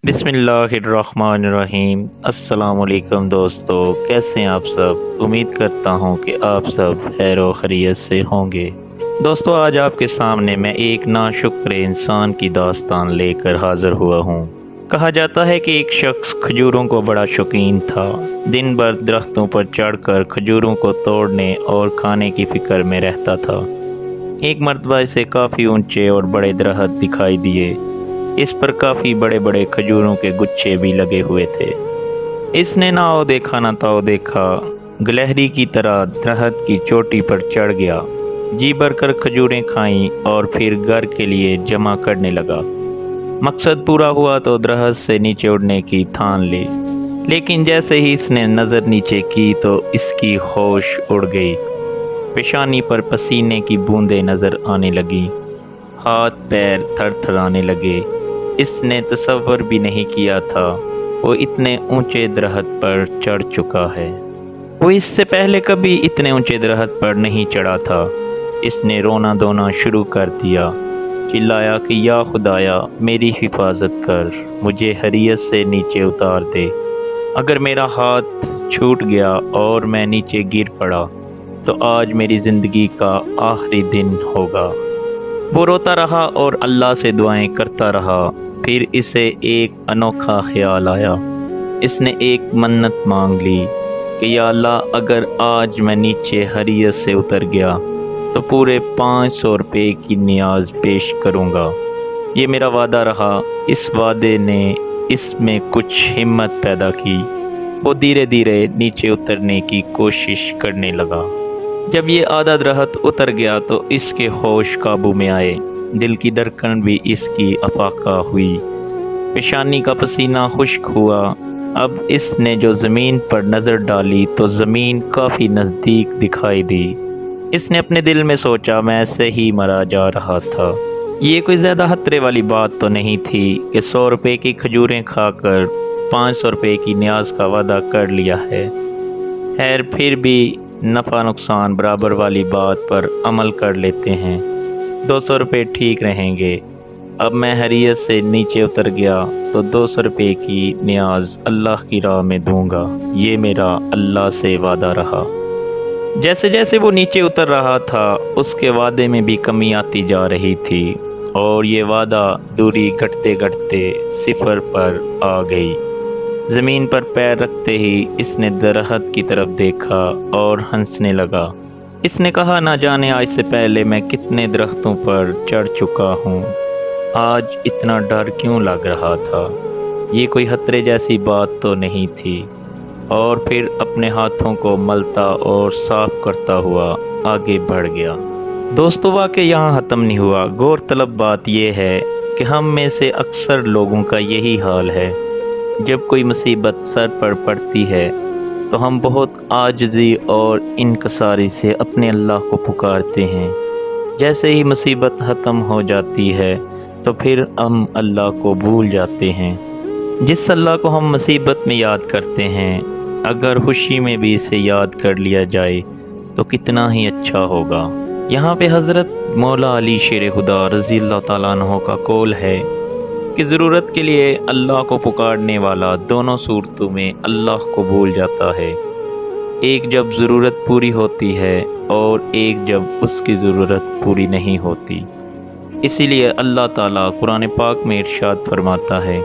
बिस्मिल्लाहिर्रहमानिर्रहीम। अस्सलाम वालेकुम दोस्तों, कैसे हैं आप सब। उम्मीद करता हूं कि आप सब खैर व खैरियत से होंगे। दोस्तों, आज आपके सामने मैं एक नाशुक्र इंसान की दास्तान लेकर हाज़िर हुआ हूं। कहा जाता है कि एक शख्स खजूरों को बड़ा शौकीन था। दिन भर दरख्तों पर चढ़कर खजूरों को तोड़ने और खाने की फ़िक्र में रहता था। एक मर्तबा इसे काफ़ी ऊंचे और बड़े दरख्त दिखाई दिए। इस पर काफ़ी बड़े बड़े खजूरों के गुच्छे भी लगे हुए थे। इसने ना आओ देखा ना ताओ देखा, गिलहरी की तरह दरख्त की चोटी पर चढ़ गया। जी भरकर खजूरें खाईं और फिर घर के लिए जमा करने लगा। मकसद पूरा हुआ तो दरख्त से नीचे उड़ने की ठान ली, लेकिन जैसे ही इसने नज़र नीचे की तो इसकी होश उड़ गई। पेशानी पर पसीने की बूंदें नज़र आने लगी, हाथ पैर थरथराने लगे। इसने तसव्वुर भी नहीं किया था वो इतने ऊंचे दरख्त पर चढ़ चुका है। वो इससे पहले कभी इतने ऊंचे दरख्त पर नहीं चढ़ा था। इसने रोना धोना शुरू कर दिया, चिल्लाया कि या खुदाया मेरी हिफाजत कर, मुझे हरियत से नीचे उतार दे। अगर मेरा हाथ छूट गया और मैं नीचे गिर पड़ा तो आज मेरी ज़िंदगी का आखिरी दिन होगा। वो रोता रहा और अल्लाह से दुआएं करता रहा। फिर इसे एक अनोखा ख्याल आया। इसने एक मन्नत मांग ली कि या अल्लाह, अगर आज मैं नीचे हरियत से उतर गया तो पूरे 500 रुपये की नियाज पेश करूँगा। ये मेरा वादा रहा। इस वादे ने इसमें कुछ हिम्मत पैदा की। वो धीरे धीरे नीचे उतरने की कोशिश करने लगा। जब ये आधा दरख्त उतर गया तो इसके होश काबू में आए। दिल की धड़कन भी इसकी अफाका हुई, पेशानी का पसीना खुश्क हुआ। अब इसने जो ज़मीन पर नज़र डाली तो ज़मीन काफ़ी नज़दीक दिखाई दी। इसने अपने दिल में सोचा, मैं ऐसे ही मरा जा रहा था। ये कोई ज़्यादा खतरे वाली बात तो नहीं थी कि 100 रुपये की खजूरें खाकर 500 रुपये की न्याज का वादा कर लिया है। खैर, फिर भी नफ़ा नुकसान बराबर वाली बात पर अमल कर लेते हैं। 200 रुपये ठीक रहेंगे। अब मैं हरियत से नीचे उतर गया तो 200 रुपये की नियाज अल्लाह की राह में दूंगा। ये मेरा अल्लाह से वादा रहा। जैसे जैसे वो नीचे उतर रहा था उसके वादे में भी कमी आती जा रही थी और ये वादा दूरी घटते घटते सिफर पर आ गई। ज़मीन पर पैर रखते ही इसने दरख्त की तरफ देखा और हंसने लगा। इसने कहा, ना जाने आज से पहले मैं कितने दरख्तों पर चढ़ चुका हूँ, आज इतना डर क्यों लग रहा था। ये कोई खतरे जैसी बात तो नहीं थी। और फिर अपने हाथों को मलता और साफ करता हुआ आगे बढ़ गया। दोस्तों, वाक़या यहाँ ख़त्म नहीं हुआ। गौरतलब बात यह है कि हम में से अक्सर लोगों का यही हाल है। जब कोई मुसीबत सर पर पड़ती है तो हम बहुत आजिज़ी और इनकसारी से अपने अल्लाह को पुकारते हैं। जैसे ही मुसीबत ख़त्म हो जाती है तो फिर हम अल्लाह को भूल जाते हैं। जिस अल्लाह को हम मुसीबत में याद करते हैं, अगर खुशी में भी इसे याद कर लिया जाए तो कितना ही अच्छा होगा। यहाँ पे हज़रत मौला अली शेर खुदा रज़ी अल्लाह ताला अन्हु का कौल है कि ज़रूरत के लिए अल्लाह को पुकारने वाला दोनों सूरतों में अल्लाह को भूल जाता है। एक जब ज़रूरत पूरी होती है और एक जब उसकी ज़रूरत पूरी नहीं होती। इसीलिए अल्लाह ताला कुरान पाक में इरशाद फरमाता है,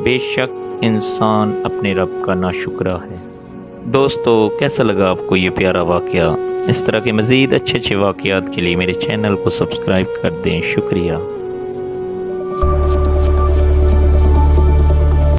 बेशक इंसान अपने रब का नाशुक्रा है। दोस्तों, कैसा लगा आपको ये प्यारा वाक़या। इस तरह के मज़ीद अच्छे अच्छे वाक़यात के लिए मेरे चैनल को सब्सक्राइब कर दें। शुक्रिया।